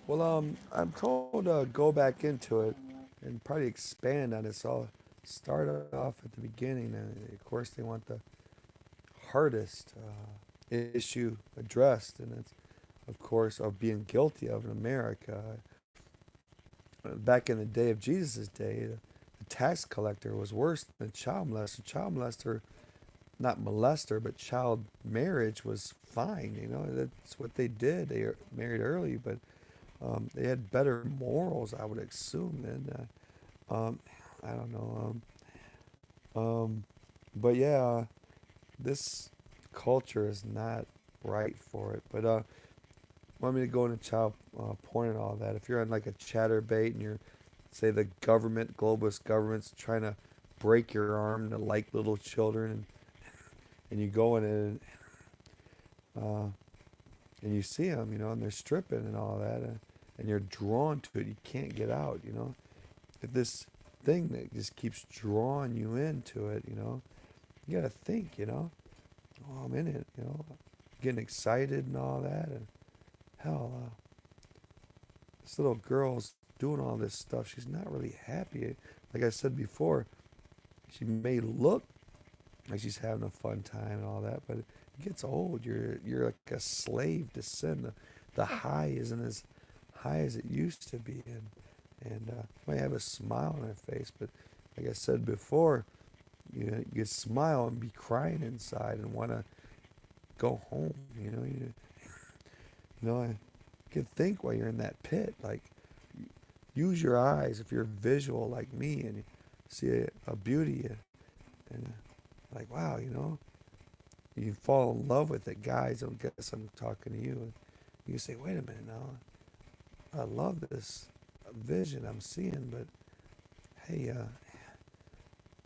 Well, I'm told to go back into it and probably expand on it. So I'll start off at the beginning, and of course they want the hardest issue addressed, and it's of course of being guilty of in America. Back in the day of Jesus' day, the tax collector was worse than a child molester. Child molester, not molester, but child marriage was fine. You know, that's what they did. They married early, but they had better morals, I would assume. And I don't know. But yeah, this culture is not right for it. But want me to go into child porn and all that? If you're on like a chatter bait and you're, say, the government, globalist government's trying to break your arm to like little children, and you go in it uh, and you see them, you know, and they're stripping and all that, and you're drawn to it, you can't get out, you know. If this thing that just keeps drawing you into it, you know, you gotta think, you know, oh, I'm in it, you know, getting excited and all that, and hell, this little girl's doing all this stuff. She's not really happy. Like I said before, she may look like she's having a fun time and all that, but it gets old. You're like a slave to sin. The high isn't as high as it used to be, and might have a smile on her face, but like I said before, you smile and be crying inside and want to go home. I can think while you're in that pit. Like, use your eyes if you're visual like me and you see a beauty and like, wow, you fall in love with it. Guys, I guess I'm talking to you. And you say, wait a minute now, I love this vision I'm seeing, but hey,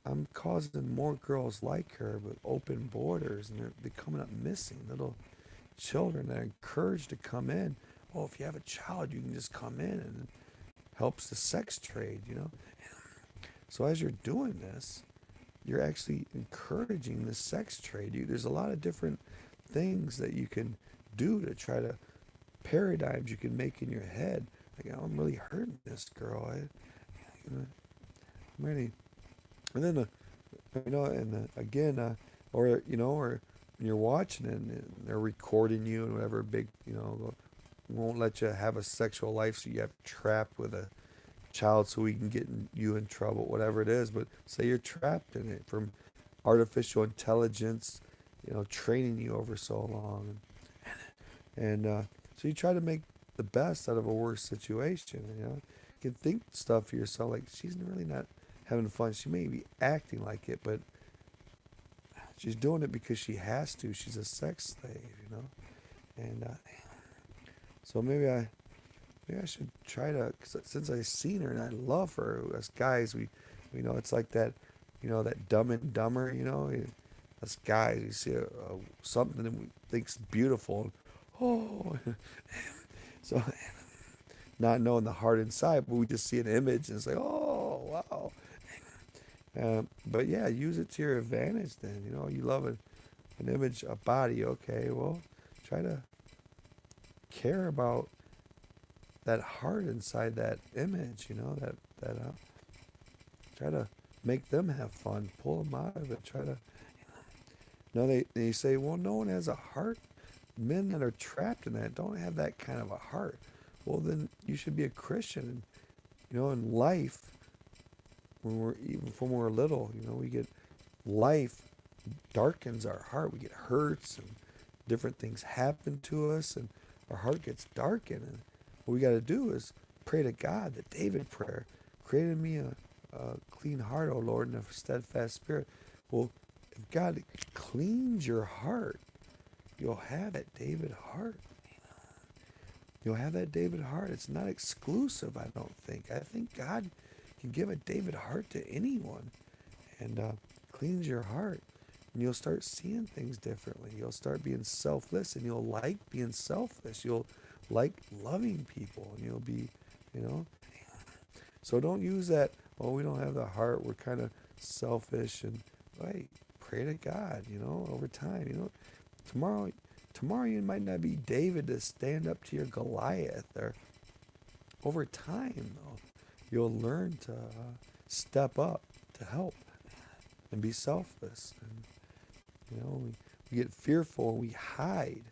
I'm causing more girls like her with open borders, and they're coming up missing. Little children that are encouraged to come in. Oh, if you have a child, you can just come in, and it helps the sex trade. So as you're doing this, you're actually encouraging the sex trade. There's a lot of different things that you can do to try to paradigms you can make in your head. Like, oh, I'm really hurting this girl. I'm really, and then again, or when you're watching it and they're recording you and whatever, big, won't let you have a sexual life, so you have trapped with a child so we can get you in trouble, whatever it is. But say you're trapped in it from artificial intelligence, training you over so long, and so you try to make the best out of a worse situation. You can think stuff for yourself like she's really not having fun. She may be acting like it, but she's doing it because she has to. She's a sex slave. And so maybe I should try to, 'cause since I've seen her and I love her. As guys, we know it's like that, that Dumb and Dumber. As guys, we see something that we think's beautiful. Oh, so not knowing the heart inside, but we just see an image and say, oh, wow. But yeah, use it to your advantage then. You love an image, a body. Okay, well, try to care about that heart inside that image. That try to make them have fun, pull them out of it. Try to, they say, well, no one has a heart. Men that are trapped in that don't have that kind of a heart. Well, then you should be a Christian. In life, when we're little, we get life darkens our heart. We get hurts and different things happen to us, and our heart gets darkened. And what we got to do is pray to God, the David prayer, create in me a clean heart, O Lord, and a steadfast spirit. Well, if God cleans your heart, you'll have that David heart. You'll have that David heart. It's not exclusive, I don't think. I think God can give a David heart to anyone, and cleans your heart. And you'll start seeing things differently. You'll start being selfless, and you'll like being selfless. You'll like loving people, and you'll be, you know. So don't use that, oh, we don't have the heart, we're kind of selfish, and wait, pray to God, over time, tomorrow you might not be David to stand up to your Goliath, or over time, though, you'll learn to step up to help and be selfless. And we get fearful and we hide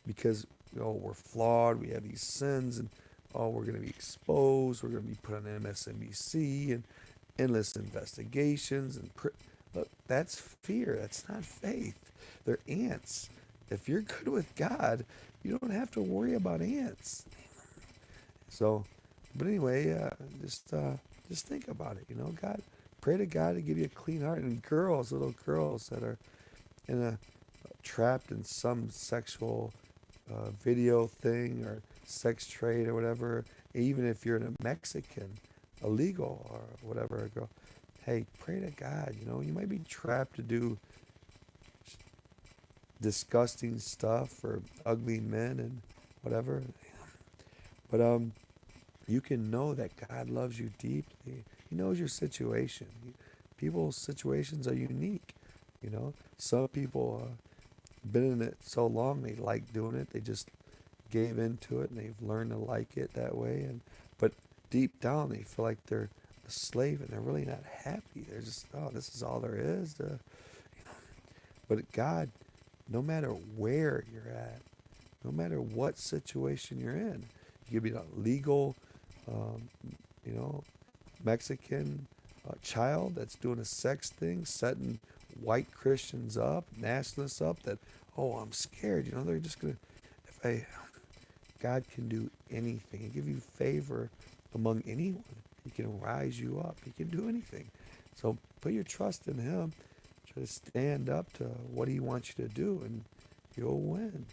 because we're flawed. We have these sins, and we're going to be exposed. We're going to be put on MSNBC and endless investigations. And look, that's fear. That's not faith. They're ants. If you're good with God, you don't have to worry about ants. So, but anyway, just think about it. God, pray to God to give you a clean heart. And girls, little girls that are in trapped in some sexual video thing or sex trade or whatever, even if you're a Mexican, illegal or whatever, girl, hey, pray to God. You might be trapped to do disgusting stuff or ugly men and whatever, but you can know that God loves you deeply. He knows your situation. People's situations are unique. Some people been in it so long they like doing it. They just gave into it and they've learned to like it that way. But deep down they feel like they're a slave and they're really not happy. They're just, oh, this is all there is. But God, no matter where you're at, no matter what situation you're in, you could be a legal, um, you know, Mexican child that's doing a sex thing, setting white Christians up, nationalists up. That, oh, I'm scared. They're just gonna. God can do anything. He give you favor among anyone. He can rise you up. He can do anything. So put your trust in Him. Try to stand up to what He wants you to do, and you'll win.